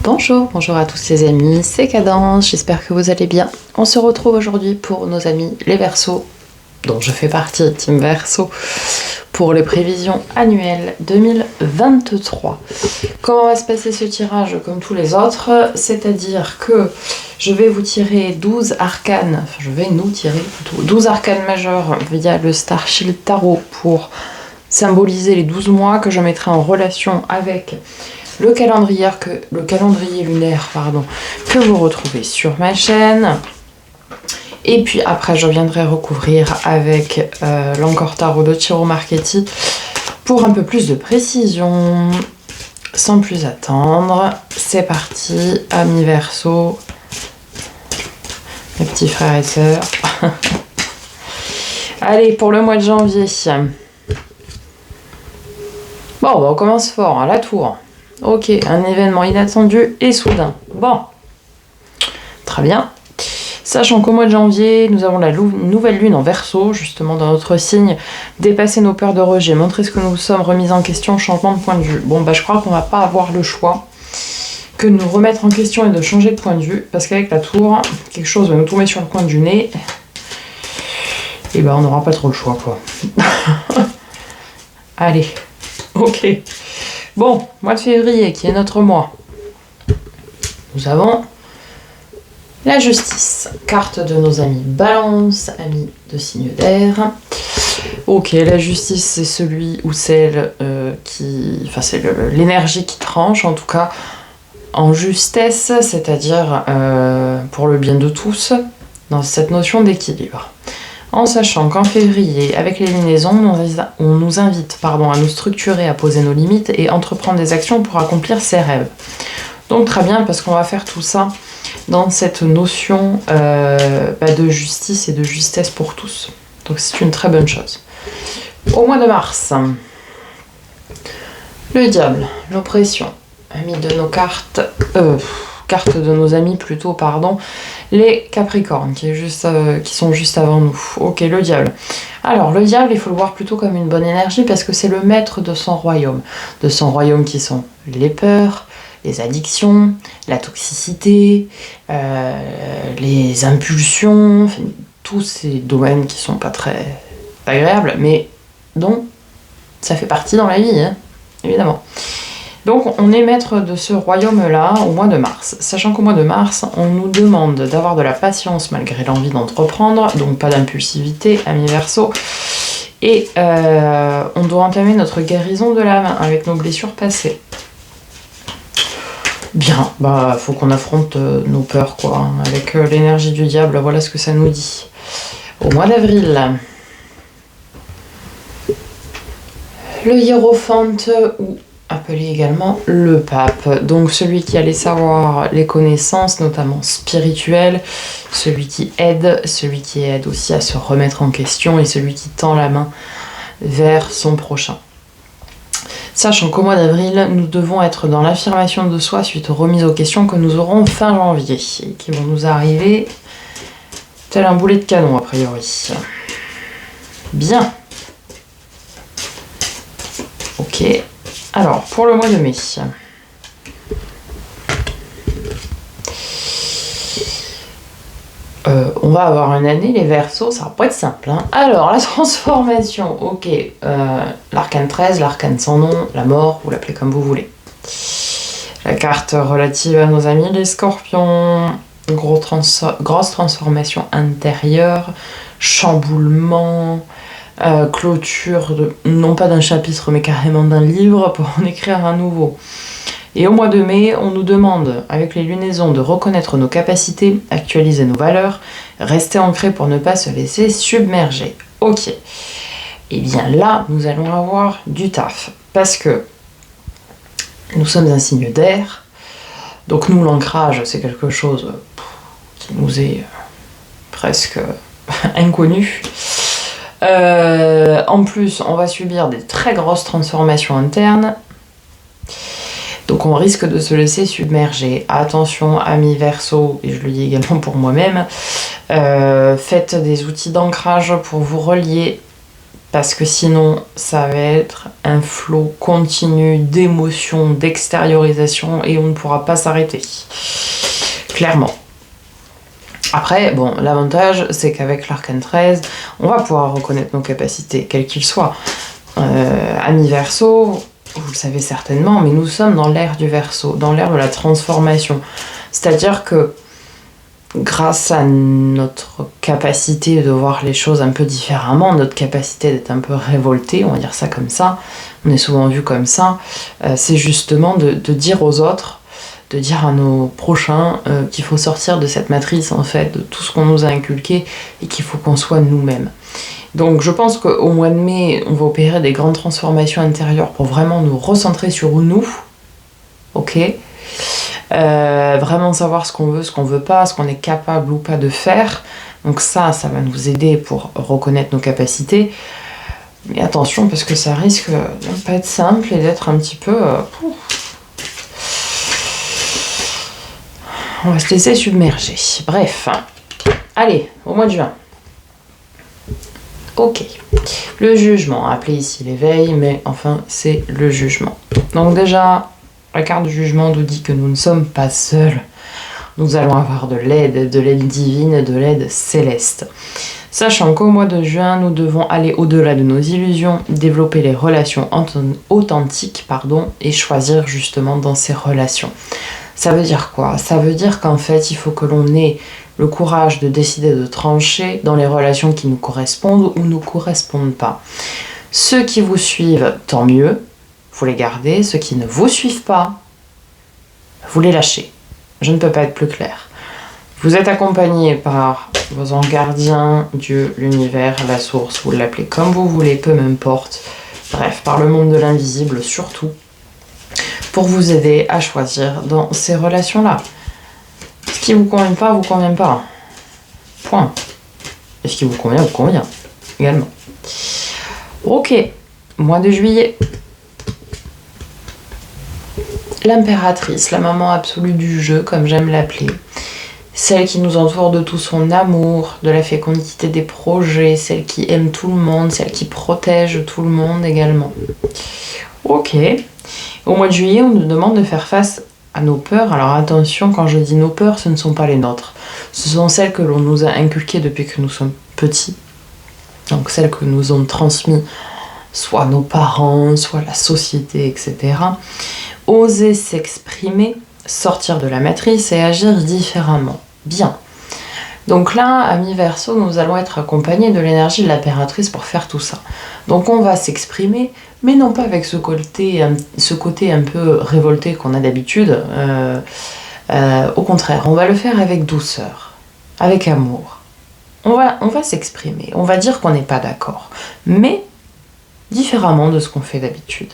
Bonjour, bonjour à tous les amis, c'est Cadence, j'espère que vous allez bien. On se retrouve aujourd'hui pour nos amis les Verseaux, dont je fais partie, Team Verseau, pour les prévisions annuelles 2023. Comment va se passer ce tirage comme tous les autres? C'est-à-dire que je vais vous tirer 12 arcanes, enfin je vais nous tirer plutôt 12 arcanes majeures via le Star Shield Tarot pour symboliser les 12 mois que je mettrai en relation avec le calendrier lunaire que vous retrouvez sur ma chaîne. Et puis après, je viendrai recouvrir avec l'Encore Tarot de Ciro Marchetti pour un peu plus de précision. Sans plus attendre, c'est parti, amis Verseaux, mes petits frères et sœurs. Allez, pour le mois de janvier. Bon, on commence fort, à la tour. Ok, un événement inattendu et soudain. Bon, très bien. Sachant qu'au mois de janvier, nous avons la nouvelle lune en Verseau, justement dans notre signe. Dépasser nos peurs de rejet, montrer ce que nous sommes, remise en question, changement de point de vue. Bon, je crois qu'on va pas avoir le choix que de nous remettre en question et de changer de point de vue. Parce qu'avec la tour, quelque chose va nous tomber sur le coin du nez. Et on n'aura pas trop le choix, quoi. Allez, ok. Bon, mois de février, qui est notre mois. Nous avons la justice, carte de nos amis Balance, amis de signe d'air. Ok, la justice, c'est celui ou celle c'est l'énergie qui tranche, en tout cas en justesse, c'est-à-dire pour le bien de tous, dans cette notion d'équilibre. En sachant qu'en février, avec les lunaisons, on nous invite à nous structurer, à poser nos limites et entreprendre des actions pour accomplir ses rêves. Donc très bien, parce qu'on va faire tout ça dans cette notion de justice et de justesse pour tous. Donc c'est une très bonne chose. Au mois de mars, le diable, l'oppression, ami de nos cartes... carte de nos amis plutôt, les Capricornes qui sont juste avant nous. Ok, le diable. Alors, le diable, il faut le voir plutôt comme une bonne énergie parce que c'est le maître de son royaume. De son royaume qui sont les peurs, les addictions, la toxicité, les impulsions, tous ces domaines qui sont pas très agréables, mais dont ça fait partie dans la vie, évidemment. Donc on est maître de ce royaume-là au mois de mars. Sachant qu'au mois de mars, on nous demande d'avoir de la patience malgré l'envie d'entreprendre, donc pas d'impulsivité, amis Verseau. Et on doit entamer notre guérison de l'âme avec nos blessures passées. Bien, faut qu'on affronte nos peurs, avec l'énergie du diable, voilà ce que ça nous dit. Au mois d'avril, le hiérophante ou appelé également le pape, donc celui qui a les savoirs, les connaissances, notamment spirituelles, celui qui aide aussi à se remettre en question et celui qui tend la main vers son prochain. Sachant qu'au mois d'avril, nous devons être dans l'affirmation de soi suite aux remises aux questions que nous aurons fin janvier et qui vont nous arriver tel un boulet de canon a priori. Bien. Ok. Alors, pour le mois de mai, on va avoir une année, les Verseaux, ça va pas être simple. Alors, la transformation, ok, l'arcane 13, l'arcane sans nom, la mort, vous l'appelez comme vous voulez. La carte relative à nos amis les Scorpions, grosse transformation intérieure, chamboulement, clôture, non pas d'un chapitre mais carrément d'un livre pour en écrire un nouveau. Et au mois de mai, on nous demande, avec les lunaisons, de reconnaître nos capacités, actualiser nos valeurs, rester ancrés pour ne pas se laisser submerger. Ok. Et bien là, nous allons avoir du taf. Parce que nous sommes un signe d'air. Donc nous, l'ancrage, c'est quelque chose qui nous est presque inconnu. En plus, on va subir des très grosses transformations internes. Donc on risque de se laisser submerger. Attention, amis Verseau, et je le dis également pour moi-même, faites des outils d'ancrage pour vous relier Parce que sinon, ça va être un flot continu d'émotions, d'extériorisation et on ne pourra pas s'arrêter. Clairement. Après, bon, l'avantage, c'est qu'avec l'arcane 13, on va pouvoir reconnaître nos capacités, quelles qu'ils soient. Amis Verseau, vous le savez certainement, mais nous sommes dans l'ère du Verseau, dans l'ère de la transformation. C'est-à-dire que grâce à notre capacité de voir les choses un peu différemment, notre capacité d'être un peu révolté, on va dire ça comme ça, on est souvent vu comme ça, c'est justement de dire aux autres, de dire à nos prochains qu'il faut sortir de cette matrice en fait, de tout ce qu'on nous a inculqué et qu'il faut qu'on soit nous-mêmes. Donc je pense qu'au mois de mai, on va opérer des grandes transformations intérieures pour vraiment nous recentrer sur nous, ok ? Vraiment savoir ce qu'on veut pas, ce qu'on est capable ou pas de faire. Donc ça va nous aider pour reconnaître nos capacités. Mais attention parce que ça risque de ne pas être simple et d'être un petit peu... On va se laisser submerger. Bref. Allez, au mois de juin. Ok. Le jugement, appelé ici l'éveil, mais enfin c'est le jugement. Donc déjà... La carte du jugement nous dit que nous ne sommes pas seuls. Nous allons avoir de l'aide divine, de l'aide céleste. Sachant qu'au mois de juin, nous devons aller au-delà de nos illusions, développer les relations authentiques, et choisir justement dans ces relations. Ça veut dire quoi? Ça veut dire qu'en fait, il faut que l'on ait le courage de décider de trancher dans les relations qui nous correspondent ou ne nous correspondent pas. Ceux qui vous suivent, tant mieux. Vous les gardez, ceux qui ne vous suivent pas, vous les lâchez. Je ne peux pas être plus clair. Vous êtes accompagné par vos anges gardiens, Dieu, l'univers, la source, vous l'appelez comme vous voulez, peu m'importe. Bref, par le monde de l'invisible surtout, pour vous aider à choisir dans ces relations-là. Ce qui vous convient pas, vous convient pas. Point. Et ce qui vous convient également. Ok, mois de juillet. L'impératrice, la maman absolue du jeu, comme j'aime l'appeler. Celle qui nous entoure de tout son amour, de la fécondité des projets, celle qui aime tout le monde, celle qui protège tout le monde également. Ok. Au mois de juillet, on nous demande de faire face à nos peurs. Alors attention, quand je dis nos peurs, ce ne sont pas les nôtres. Ce sont celles que l'on nous a inculquées depuis que nous sommes petits. Donc celles que nous ont transmises soit nos parents, soit la société, etc. Oser s'exprimer, sortir de la matrice et agir différemment. Bien. Donc là, amis Verseau, nous allons être accompagnés de l'énergie de l'impératrice pour faire tout ça. Donc on va s'exprimer, mais non pas avec ce côté un peu révolté qu'on a d'habitude. Au contraire, on va le faire avec douceur, avec amour. On va s'exprimer, on va dire qu'on n'est pas d'accord, mais différemment de ce qu'on fait d'habitude.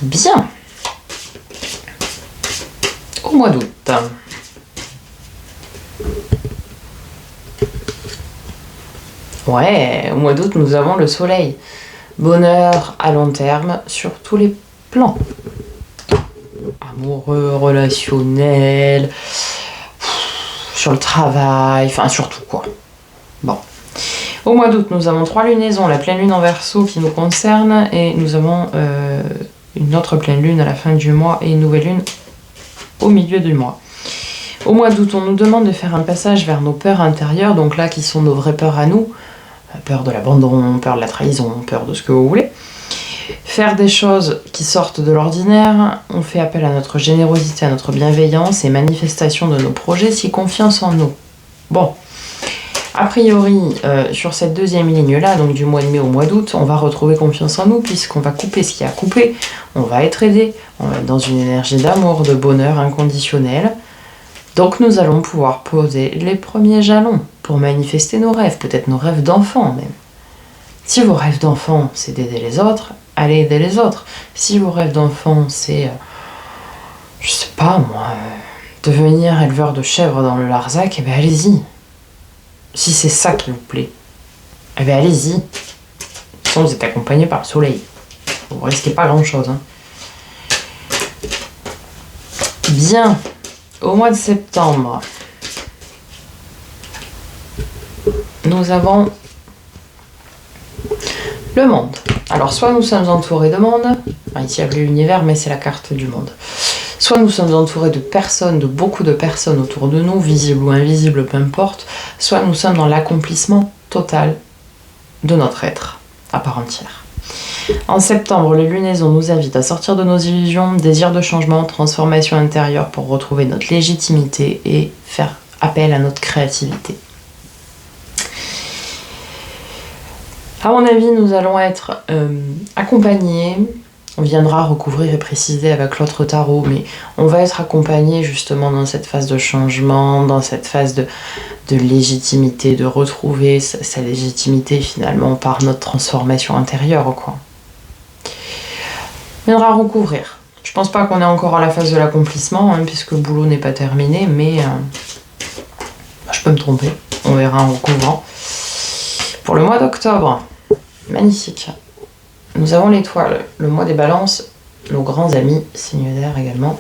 Bien. Au mois d'août. Ouais, au mois d'août, nous avons le soleil. Bonheur à long terme sur tous les plans. Amoureux, relationnel, sur le travail, enfin surtout quoi. Bon. Au mois d'août, nous avons 3 lunaisons. La pleine lune en Verseau qui nous concerne et nous avons une autre pleine lune à la fin du mois et une nouvelle lune au milieu du mois. Au mois d'août, on nous demande de faire un passage vers nos peurs intérieures, donc là qui sont nos vraies peurs à nous, peur de l'abandon, peur de la trahison, peur de ce que vous voulez. Faire des choses qui sortent de l'ordinaire, on fait appel à notre générosité, à notre bienveillance et manifestation de nos projets si confiance en nous. Bon. A priori, sur cette deuxième ligne-là, donc du mois de mai au mois d'août, on va retrouver confiance en nous puisqu'on va couper ce qui a coupé, on va être aidé, on va être dans une énergie d'amour, de bonheur inconditionnel. Donc nous allons pouvoir poser les premiers jalons pour manifester nos rêves, peut-être nos rêves d'enfant même. Si vos rêves d'enfant, c'est d'aider les autres, allez aider les autres. Si vos rêves d'enfant, c'est, je sais pas moi, devenir éleveur de chèvres dans le Larzac, eh bien allez-y. Si c'est ça qui vous plaît, eh bien allez-y. De toute façon, vous êtes accompagné par le soleil. Vous risquez pas grand-chose. Hein. Bien. Au mois de septembre, nous avons le monde. Alors, soit nous sommes entourés de monde, enfin, ici il y a l'univers, mais c'est la carte du monde. Soit nous sommes entourés de personnes, de beaucoup de personnes autour de nous, visibles ou invisibles, peu importe, soit nous sommes dans l'accomplissement total de notre être, à part entière. En septembre, les lunaisons nous invitent à sortir de nos illusions, désir de changement, transformation intérieure pour retrouver notre légitimité et faire appel à notre créativité. À mon avis, nous allons être accompagnés. On viendra recouvrir et préciser avec l'autre tarot, mais on va être accompagné justement dans cette phase de changement, dans cette phase de légitimité, de retrouver sa légitimité finalement par notre transformation intérieure, quoi. On viendra recouvrir. Je pense pas qu'on est encore à la phase de l'accomplissement, hein, puisque le boulot n'est pas terminé, mais je peux me tromper. On verra en recouvrant. Pour le mois d'octobre, magnifique. Nous avons l'étoile, le mois des balances, nos grands amis, signes d'air également.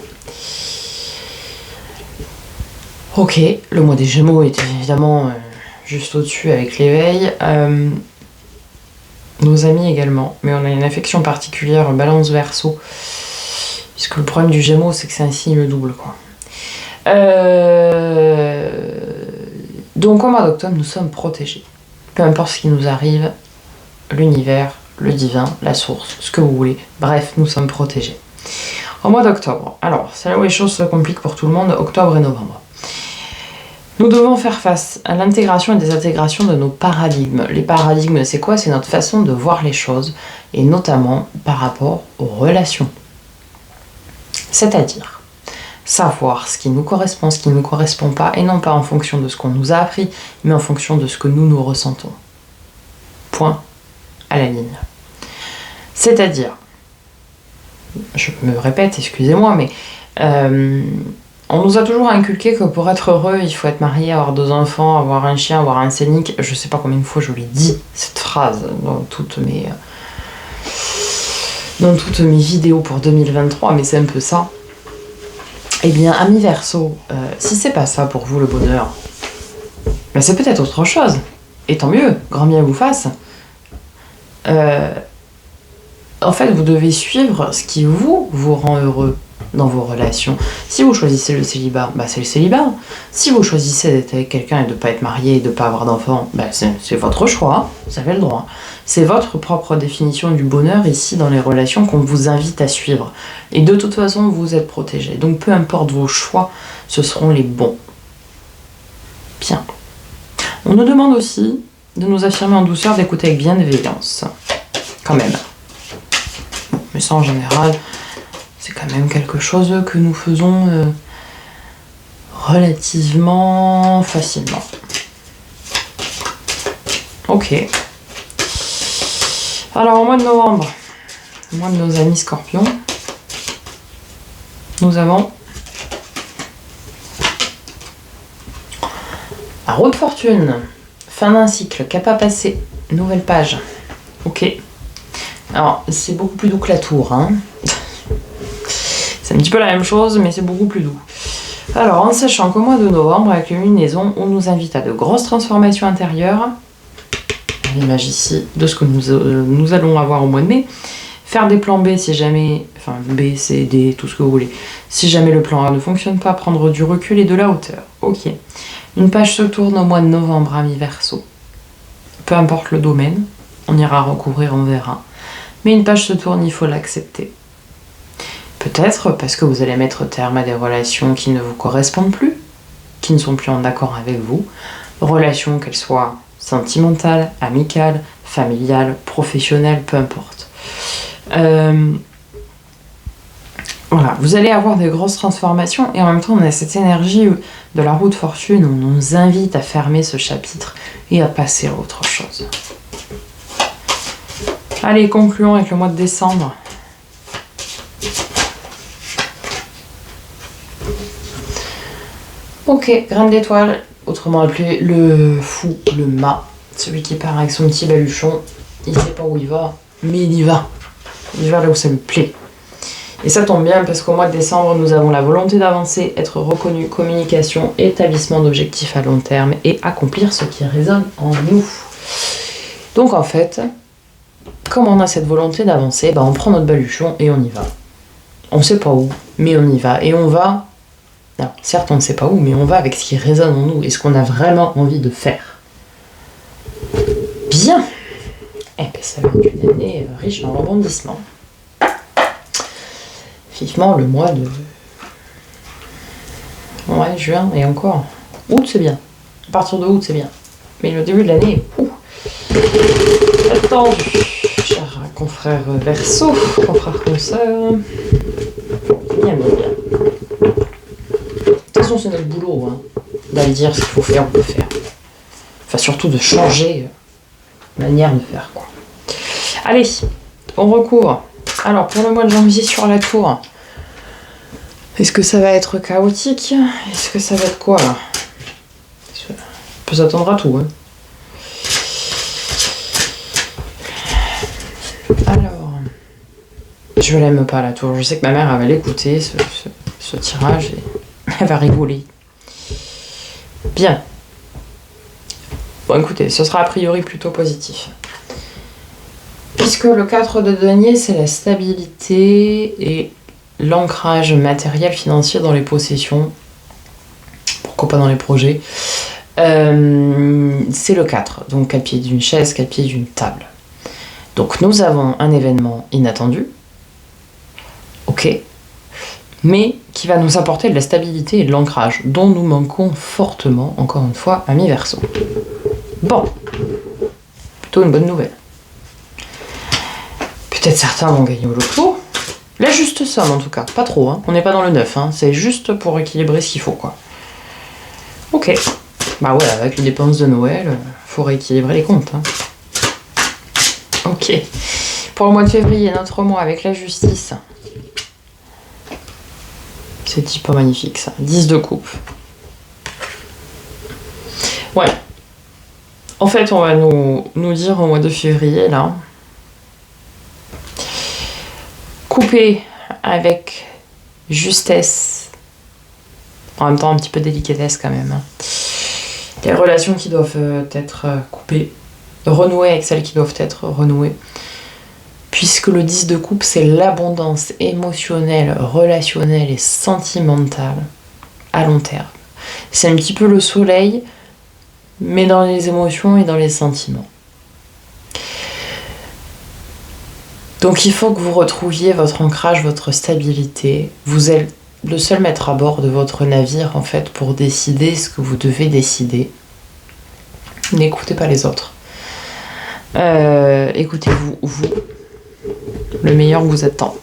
Ok, le mois des Gémeaux est évidemment juste au-dessus avec l'éveil. Nos amis également, mais on a une affection particulière, balance verso. Puisque le problème du Gémeaux, c'est que c'est un signe double, quoi. Donc au mois d'octobre, nous sommes protégés. Peu importe ce qui nous arrive, l'univers, le divin, la source, ce que vous voulez. Bref, nous sommes protégés. Au mois d'octobre, alors, c'est là où les choses se compliquent pour tout le monde, octobre et novembre. Nous devons faire face à l'intégration et désintégration de nos paradigmes. Les paradigmes, c'est quoi? C'est notre façon de voir les choses, et notamment par rapport aux relations. C'est-à-dire savoir ce qui nous correspond, ce qui ne nous correspond pas, et non pas en fonction de ce qu'on nous a appris, mais en fonction de ce que nous ressentons. Point à la ligne. C'est-à-dire, je me répète, excusez-moi, mais on nous a toujours inculqué que pour être heureux, il faut être marié, avoir 2 enfants, avoir un chien, avoir un scénic. Je sais pas combien de fois je l'ai dit, cette phrase, dans toutes mes vidéos pour 2023, mais c'est un peu ça. Eh bien, amis Verseau, si c'est pas ça pour vous le bonheur, ben c'est peut-être autre chose. Et tant mieux, grand bien vous fasse. En fait, vous devez suivre ce qui vous rend heureux dans vos relations. Si vous choisissez le célibat, bah c'est le célibat. Si vous choisissez d'être avec quelqu'un et de ne pas être marié et de ne pas avoir d'enfant, bah c'est votre choix, vous avez le droit. C'est votre propre définition du bonheur ici dans les relations qu'on vous invite à suivre. Et de toute façon, vous êtes protégé. Donc peu importe vos choix, ce seront les bons. Bien. On nous demande aussi de nous affirmer en douceur, d'écouter avec bienveillance. Quand même. Bon, mais ça en général, c'est quand même quelque chose que nous faisons relativement facilement. Ok. Alors au mois de novembre, au mois de nos amis scorpions, nous avons la roue de fortune, fin d'un cycle, cap à passer, nouvelle page. Ok. Alors, c'est beaucoup plus doux que la tour, hein. C'est un petit peu la même chose, mais c'est beaucoup plus doux. Alors, en sachant qu'au mois de novembre, avec les lunaisons, on nous invite à de grosses transformations intérieures, à l'image ici de ce que nous allons avoir au mois de mai, faire des plans B si jamais, enfin B, C, D, tout ce que vous voulez, si jamais le plan A ne fonctionne pas, prendre du recul et de la hauteur. Ok. Une page se tourne au mois de novembre, amis Verseau. Peu importe le domaine, on ira recouvrir, on verra. Mais une page se tourne, il faut l'accepter. Peut-être parce que vous allez mettre terme à des relations qui ne vous correspondent plus, qui ne sont plus en accord avec vous. Relations, qu'elles soient sentimentales, amicales, familiales, professionnelles, peu importe. Voilà, vous allez avoir des grosses transformations et en même temps on a cette énergie de la roue de fortune où on nous invite à fermer ce chapitre et à passer à autre chose. Allez, concluons avec le mois de décembre. Ok, graine d'étoile, autrement appelé le fou, le mât, celui qui part avec son petit baluchon, il sait pas où il va, mais il y va. Il va là où ça lui plaît. Et ça tombe bien parce qu'au mois de décembre, nous avons la volonté d'avancer, être reconnu, communication, établissement d'objectifs à long terme et accomplir ce qui résonne en nous. Donc en fait, comme on a cette volonté d'avancer, on prend notre baluchon et on y va. On ne sait pas où, mais on y va. Et on va, alors, certes on ne sait pas où, mais on va avec ce qui résonne en nous et ce qu'on a vraiment envie de faire. Bien. Eh bien ça va être une année riche en rebondissements. Vivement le mois de... Ouais, juin et encore. Août c'est bien. À partir de août c'est bien. Mais le début de l'année, attendu. Chers confrères Verseau, confrères consoeurs. Bien. De toute façon c'est notre boulot, hein, d'aller dire ce qu'il faut faire, on peut faire. Enfin surtout de changer manière de faire, quoi. Allez, on recouvre. Alors pour le mois de janvier sur la tour, est-ce que ça va être chaotique? Est-ce que ça va être quoi là? On peut s'attendre à tout, hein. Alors, je l'aime pas la tour. Je sais que ma mère elle va l'écouter ce tirage et elle va rigoler. Bien. Bon écoutez, ce sera a priori plutôt positif. Puisque le 4 de denier, c'est la stabilité et l'ancrage matériel financier dans les possessions, pourquoi pas dans les projets. C'est le 4, donc 4 pieds d'une chaise, 4 pieds d'une table. Donc nous avons un événement inattendu, ok, mais qui va nous apporter de la stabilité et de l'ancrage, dont nous manquons fortement, encore une fois, amis Verseau. Bon, plutôt une bonne nouvelle. Peut-être certains vont gagner au loto. La juste somme en tout cas, pas trop, hein. On n'est pas dans le 9, hein. C'est juste pour équilibrer ce qu'il faut, quoi. Ok, bah ouais, avec les dépenses de Noël, faut rééquilibrer les comptes, hein. Ok, pour le mois de février, notre mois avec la justice. C'est type magnifique ça, 10 de coupe. Ouais, en fait on va nous dire au mois de février là, couper avec justesse, en même temps un petit peu délicatesse quand même, hein. Les relations qui doivent être coupées, renouer avec celles qui doivent être renouées. Puisque le 10 de coupe, c'est l'abondance émotionnelle, relationnelle et sentimentale à long terme. C'est un petit peu le soleil, mais dans les émotions et dans les sentiments. Donc il faut que vous retrouviez votre ancrage, votre stabilité. Vous êtes le seul maître à bord de votre navire, en fait, pour décider ce que vous devez décider. N'écoutez pas les autres. Écoutez-vous, vous. Le meilleur vous attend.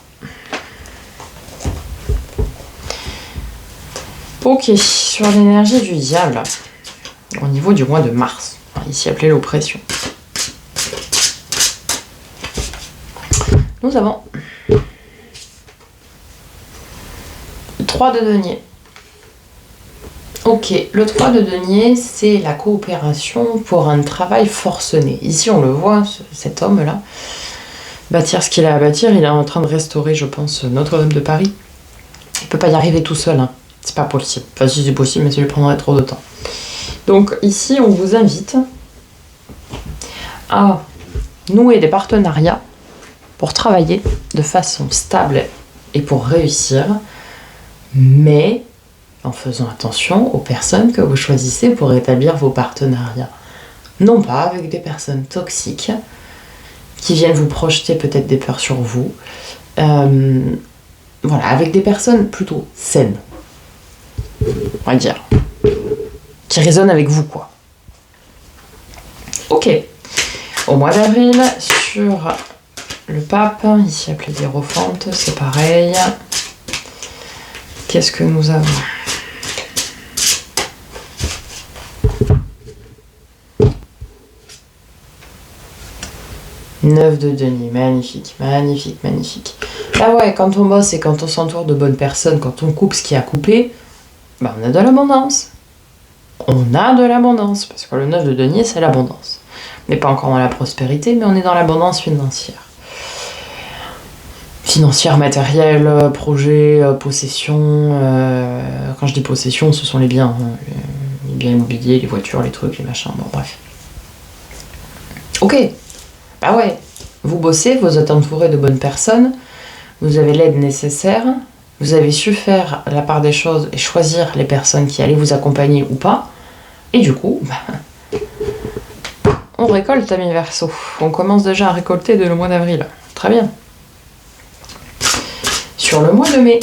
Ok, sur l'énergie du diable, au niveau du mois de mars, ici appelé l'oppression. Nous avons le 3 de denier. Ok, le 3 de denier, c'est la coopération pour un travail forcené. Ici, on le voit, cet homme-là, bâtir ce qu'il a à bâtir. Il est en train de restaurer, je pense, Notre-Dame de Paris. Il peut pas y arriver tout seul, hein. C'est pas possible. Enfin, si c'est possible, mais ça lui prendrait trop de temps. Donc ici, on vous invite à nouer des partenariats pour travailler de façon stable et pour réussir, mais en faisant attention aux personnes que vous choisissez pour établir vos partenariats. Non pas avec des personnes toxiques qui viennent vous projeter peut-être des peurs sur vous. Voilà, avec des personnes plutôt saines, on va dire, qui résonnent avec vous, quoi. Ok. Au mois d'avril, sur le pape, ici appelé l'Hiérophante, c'est pareil. Qu'est-ce que nous avons ? 9 de denier, magnifique, magnifique, magnifique. Là ouais, quand on bosse et quand on s'entoure de bonnes personnes, quand on coupe ce qui a coupé, on a de l'abondance. On a de l'abondance, parce que le 9 de denier, c'est l'abondance. On n'est pas encore dans la prospérité, mais on est dans l'abondance financière. financière, matérielle, projet, possession. Quand je dis possession, ce sont les biens. Hein, les biens immobiliers, les voitures, les trucs, les machins, bon bref. Ok, bah ouais, vous bossez, vous êtes entouré de bonnes personnes, vous avez l'aide nécessaire, vous avez su faire la part des choses et choisir les personnes qui allaient vous accompagner ou pas, et du coup, bah, on récolte, amis Verseau. On commence déjà à récolter dès le mois d'avril. Très bien. Sur le mois de mai,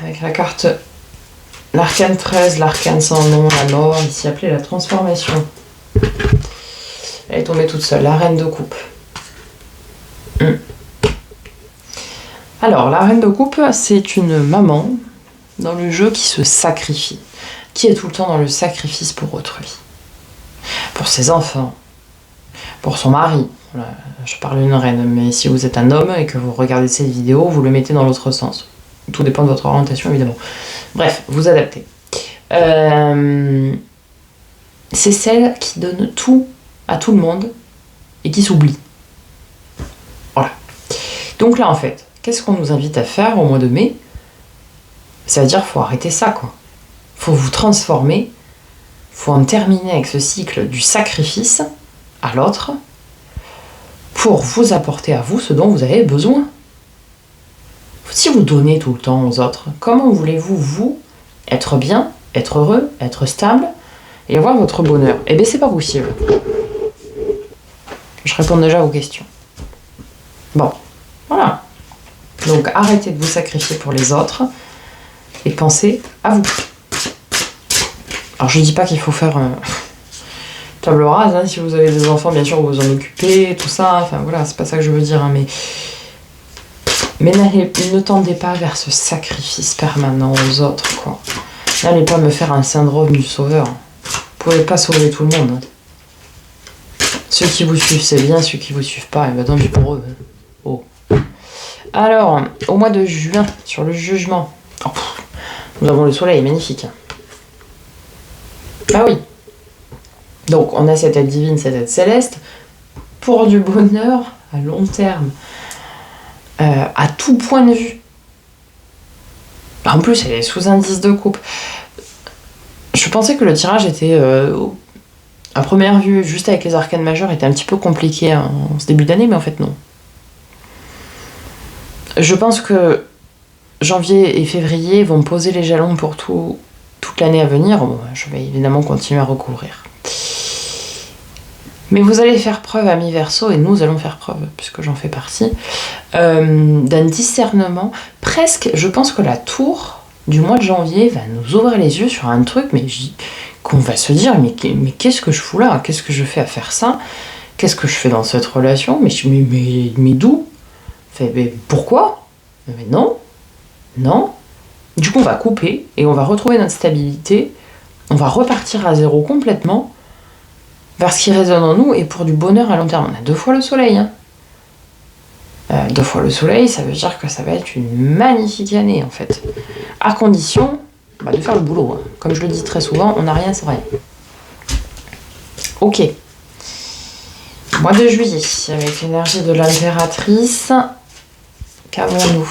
avec la carte l'arcane 13, l'arcane sans nom, la mort, ici appelée la transformation. Elle est tombée toute seule, la reine de coupe. Alors, la reine de coupe, c'est une maman dans le jeu qui se sacrifie, qui est tout le temps dans le sacrifice pour autrui, pour ses enfants, pour son mari. Voilà, je parle d'une reine, mais si vous êtes un homme et que vous regardez cette vidéo, vous le mettez dans l'autre sens. Tout dépend de votre orientation, évidemment. Bref, vous adaptez. C'est celle qui donne tout à tout le monde et qui s'oublie. Voilà. Donc là, en fait, qu'est-ce qu'on nous invite à faire au mois de mai? Ça veut dire qu'il faut arrêter ça, quoi. Faut vous transformer, faut en terminer avec ce cycle du sacrifice à l'autre pour vous apporter à vous ce dont vous avez besoin. Si vous donnez tout le temps aux autres, comment voulez-vous, vous, être bien, être heureux, être stable et avoir votre bonheur? Eh bien, c'est pas possible. Je réponds déjà à vos questions. Bon, voilà. Donc, arrêtez de vous sacrifier pour les autres et pensez à vous. Alors, je dis pas qu'il faut faire table rase, hein, si vous avez des enfants, bien sûr, vous vous en occupez, tout ça, enfin voilà, c'est pas ça que je veux dire, hein, mais ne tendez pas vers ce sacrifice permanent aux autres, quoi. N'allez pas me faire un syndrome du sauveur. Vous pouvez pas sauver tout le monde. Ceux qui vous suivent, c'est bien. Ceux qui vous suivent pas, et ben tant pis pour eux. Oh. Alors, au mois de juin, sur le jugement, nous avons le soleil, magnifique. Ah oui. Donc, on a cette aide divine, cette aide céleste, pour du bonheur à long terme. À tout point de vue. En plus, elle est sous indice de coupe. Je pensais que le tirage était, à première vue, juste avec les arcanes majeures, était un petit peu compliqué en ce début d'année, mais en fait non. Je pense que janvier et février vont poser les jalons pour toute l'année à venir. Bon, je vais évidemment continuer à recouvrir. Mais vous allez faire preuve, amis Verseau, et nous allons faire preuve, puisque j'en fais partie, d'un discernement. Presque, je pense que la tour du mois de janvier va nous ouvrir les yeux sur un truc, mais qu'on va se dire, mais qu'est-ce que je fous là? Qu'est-ce que je fais à faire ça? Qu'est-ce que je fais dans cette relation? Mais d'où? Mais pourquoi? Mais non, non. Du coup, on va couper, et on va retrouver notre stabilité, on va repartir à zéro complètement, vers ce qui résonne en nous et pour du bonheur à long terme. On a 2 fois le soleil. Hein. 2 fois le soleil, ça veut dire que ça va être une magnifique année en fait. À condition de faire le boulot. Hein. Comme je le dis très souvent, on n'a rien, c'est rien. Ok. Mois de juillet, avec l'énergie de l'impératrice, qu'avons-nous?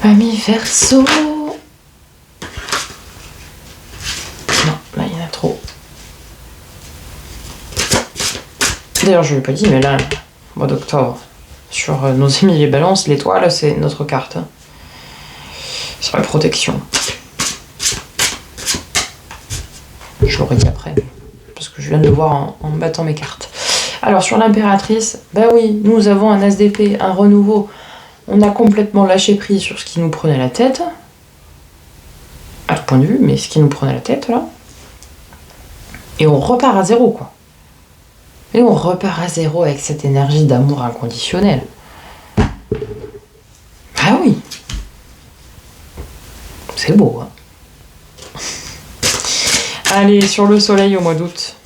Amis Verseau. D'ailleurs, je ne l'ai pas dit, mais là, au mois d'octobre, sur nos amis les balances, l'étoile, c'est notre carte. Hein. Sur la protection. Je l'aurais dit après, parce que je viens de le voir en battant mes cartes. Alors, sur l'impératrice, ben oui, nous avons un as d'épée, un renouveau. On a complètement lâché prise sur ce qui nous prenait la tête. À tout point de vue, mais ce qui nous prenait la tête, là. Et on repart à zéro, quoi. Et on repart à zéro avec cette énergie d'amour inconditionnel. Ah oui. C'est beau, hein. Allez, sur le soleil au mois d'août.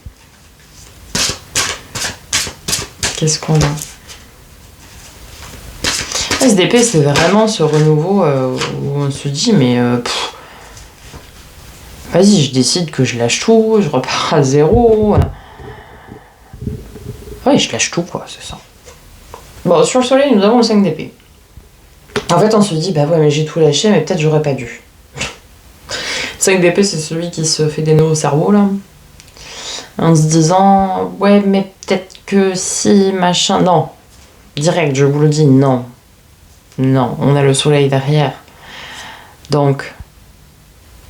Qu'est-ce qu'on a? SDP, c'est vraiment ce renouveau où on se dit, mais... vas-y, je décide que je lâche tout, je repars à zéro... Ouais, je lâche tout, quoi, c'est ça. Bon, sur le soleil, nous avons le 5 d'épée. En fait, on se dit, bah ouais, mais j'ai tout lâché, mais peut-être j'aurais pas dû. 5 d'épée, c'est celui qui se fait des nœuds au cerveau, là. En se disant, ouais, mais peut-être que si, machin. Non. Direct, je vous le dis, non. Non, on a le soleil derrière. Donc,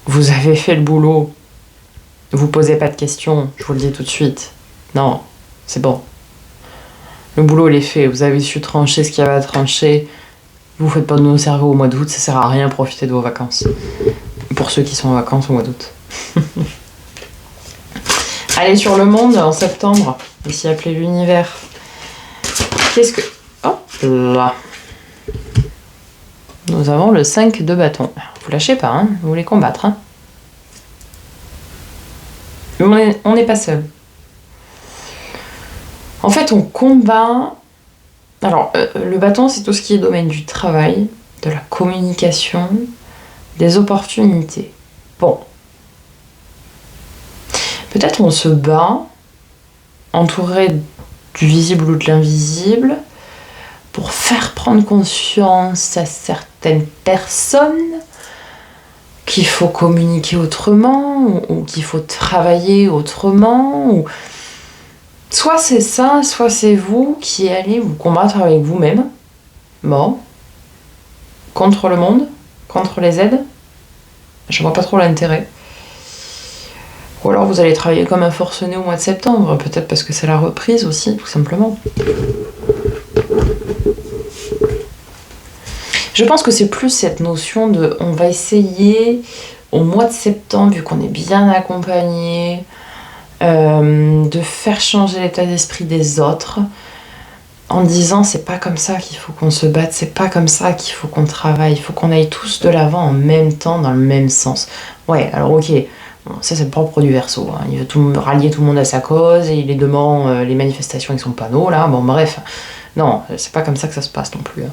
vous avez fait le boulot. Vous posez pas de questions, je vous le dis tout de suite. Non, c'est bon. Le boulot, il est fait. Vous avez su trancher ce qu'il y avait à trancher. Vous faites pas de nos cerveaux au mois d'août, ça sert à rien, profitez de vos vacances. Pour ceux qui sont en vacances au mois d'août. Allez, sur le monde, en septembre, ici appelé l'univers. Qu'est-ce que... Hop là. Nous avons le 5 de bâton. Vous lâchez pas, hein, vous voulez combattre. Hein. On n'est pas seul. En fait, on combat... Alors, le bâton, c'est tout ce qui est domaine du travail, de la communication, des opportunités. Bon. Peut-être on se bat, entouré du visible ou de l'invisible, pour faire prendre conscience à certaines personnes qu'il faut communiquer autrement, ou qu'il faut travailler autrement, ou... Soit c'est ça, soit c'est vous qui allez vous combattre avec vous-même. Bon. Contre le monde, contre les aides. Je vois pas trop l'intérêt. Ou alors vous allez travailler comme un forcené au mois de septembre, peut-être parce que c'est la reprise aussi, tout simplement. Je pense que c'est plus cette notion de on va essayer au mois de septembre, vu qu'on est bien accompagné, de faire changer l'état d'esprit des autres en disant c'est pas comme ça qu'il faut qu'on se batte, c'est pas comme ça qu'il faut qu'on travaille, il faut qu'on aille tous de l'avant en même temps, dans le même sens. Ouais, alors ok, bon, ça c'est le propre du Verseau, hein. Il veut rallier tout le monde à sa cause, et il est devant les manifestations avec son panneau, là, bon bref, non, c'est pas comme ça que ça se passe non plus.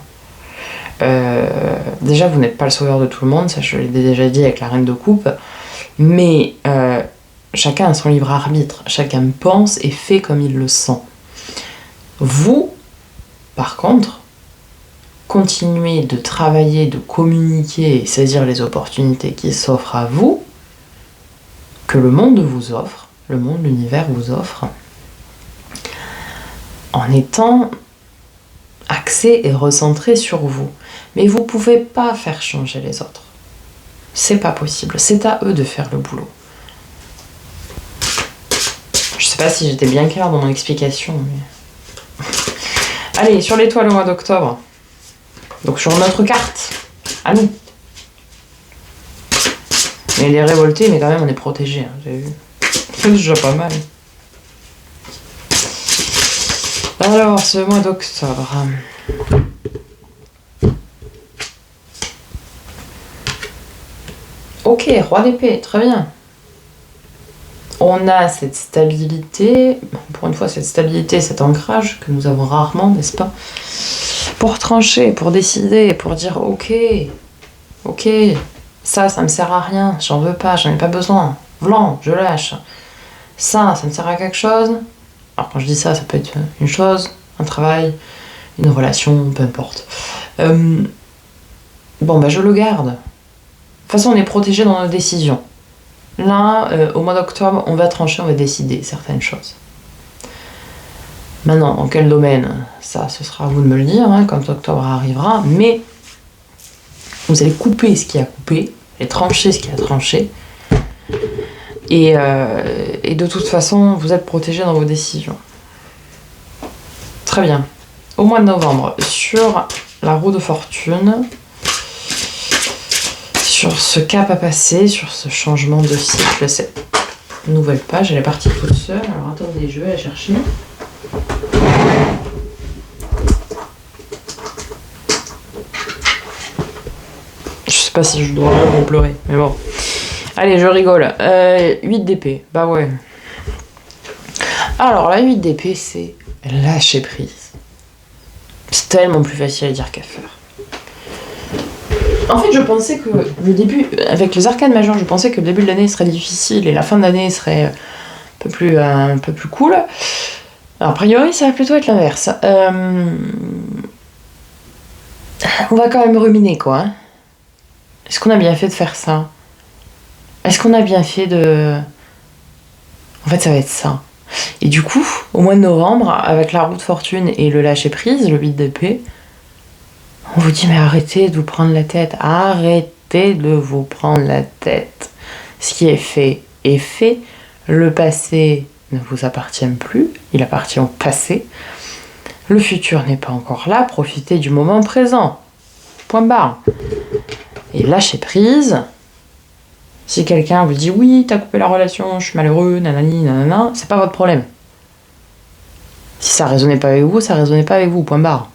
Déjà, vous n'êtes pas le sauveur de tout le monde, ça je l'ai déjà dit avec la reine de coupe, mais chacun a son libre arbitre, chacun pense et fait comme il le sent. Vous, par contre, continuez de travailler, de communiquer et saisir les opportunités qui s'offrent à vous, que le monde vous offre, le monde, l'univers vous offre, en étant axé et recentré sur vous. Mais vous pouvez pas faire changer les autres. C'est pas possible, c'est à eux de faire le boulot. Je sais pas si j'étais bien claire dans mon explication, mais... Allez, sur l'étoile au mois d'octobre. Donc sur notre carte, à nous. Mais il est révolté, mais quand même on est protégé, hein, vous avez vu. C'est déjà pas mal. Alors, ce mois d'octobre. Ok, roi d'épée, très bien. On a cette stabilité, pour une fois cette stabilité, cet ancrage que nous avons rarement, n'est-ce pas? Pour trancher, pour décider, pour dire ok, ça me sert à rien, j'en veux pas, j'en ai pas besoin, vlan, je lâche. Ça me sert à quelque chose. Alors quand je dis ça, ça peut être une chose, un travail, une relation, peu importe. Bon, bah je le garde. De toute façon, on est protégé dans nos décisions. Là, au mois d'octobre, on va trancher, on va décider certaines choses. Maintenant, dans quel domaine? Ça, ce sera à vous de me le dire, hein, quand octobre arrivera. Mais vous allez couper ce qui a coupé, et trancher ce qui a tranché. Et de toute façon, vous êtes protégé dans vos décisions. Très bien. Au mois de novembre, sur la roue de fortune, sur ce cap à passer, sur ce changement de cycle, cette nouvelle page, elle est partie toute seule. Alors attendez, je vais la chercher. Je sais pas si je dois vraiment pleurer, mais bon. Allez, je rigole. 8 d'épée, bah ouais. Alors, la 8 d'épée, c'est lâcher prise. C'est tellement plus facile à dire qu'à faire. En fait, je pensais que le début, avec les arcanes majeures, je pensais que le début de l'année serait difficile et la fin de l'année serait un peu plus cool. Alors, a priori, ça va plutôt être l'inverse. On va quand même ruminer, quoi. Hein. Est-ce qu'on a bien fait de faire ça? Est-ce qu'on a bien fait de... En fait, ça va être ça. Et du coup, au mois de novembre, avec la roue de fortune et le lâcher-prise, le 8 d'épée, on vous dit, mais arrêtez de vous prendre la tête. Arrêtez de vous prendre la tête. Ce qui est fait est fait. Le passé ne vous appartient plus. Il appartient au passé. Le futur n'est pas encore là. Profitez du moment présent. Point barre. Et lâchez prise. Si quelqu'un vous dit oui, t'as coupé la relation, je suis malheureux, nanani, nanana, c'est pas votre problème. Si ça résonnait pas avec vous, ça résonnait pas avec vous, point barre.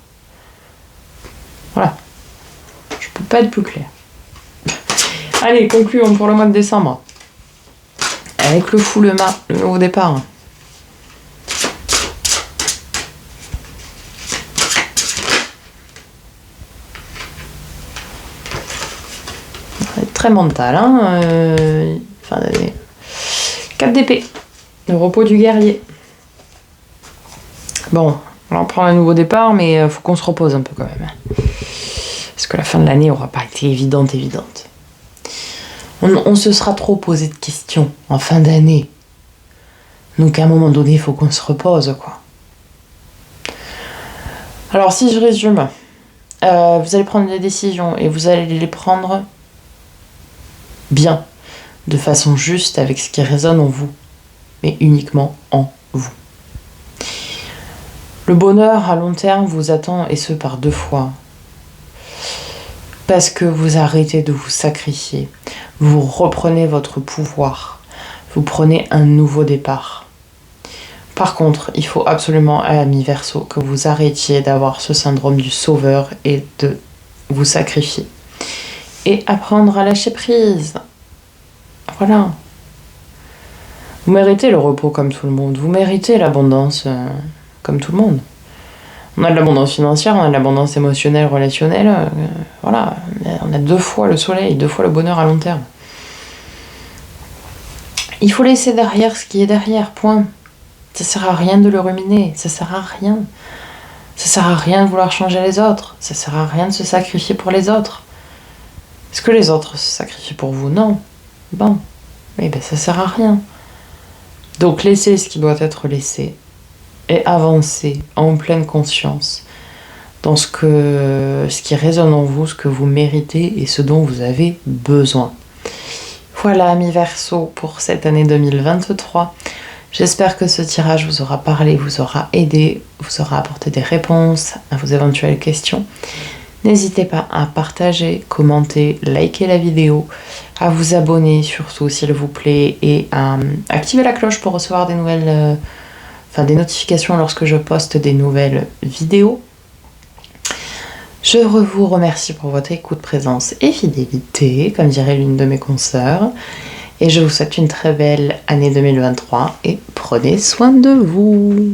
Voilà. Je peux pas être plus clair. Allez, concluons pour le mois de décembre. Avec le fou, le nouveau départ. Très mental, hein. Fin d'année. 4 d'épée. Le repos du guerrier. Bon, on prend un nouveau départ, mais faut qu'on se repose un peu quand même. Parce que la fin de l'année aura pas été évidente. On se sera trop posé de questions en fin d'année. Donc à un moment donné, il faut qu'on se repose, quoi. Alors si je résume, vous allez prendre des décisions et vous allez les prendre bien, de façon juste, avec ce qui résonne en vous, mais uniquement en vous. Le bonheur à long terme vous attend, et ce par 2 fois. Parce que vous arrêtez de vous sacrifier. Vous reprenez votre pouvoir. Vous prenez un nouveau départ. Par contre, il faut absolument, amis Verseau, que vous arrêtiez d'avoir ce syndrome du sauveur et de vous sacrifier. Et apprendre à lâcher prise. Voilà. Vous méritez le repos comme tout le monde. Vous méritez l'abondance comme tout le monde. On a de l'abondance financière, on a de l'abondance émotionnelle, relationnelle. Voilà. On a 2 fois le soleil, 2 fois le bonheur à long terme. Il faut laisser derrière ce qui est derrière, point. Ça sert à rien de le ruminer. Ça sert à rien. Ça sert à rien de vouloir changer les autres. Ça sert à rien de se sacrifier pour les autres. Est-ce que les autres se sacrifient pour vous? Non. Bon. Mais ben, ça sert à rien. Donc laissez ce qui doit être laissé. Et avancez en pleine conscience dans ce qui résonne en vous, ce que vous méritez et ce dont vous avez besoin. Voilà, amis Verseau, pour cette année 2023. J'espère que ce tirage vous aura parlé, vous aura aidé, vous aura apporté des réponses à vos éventuelles questions. N'hésitez pas à partager, commenter, liker la vidéo, à vous abonner surtout s'il vous plaît et à activer la cloche pour recevoir des nouvelles, des notifications lorsque je poste des nouvelles vidéos. Je vous remercie pour votre écoute, présence et fidélité, comme dirait l'une de mes consoeurs. Et je vous souhaite une très belle année 2023 et prenez soin de vous.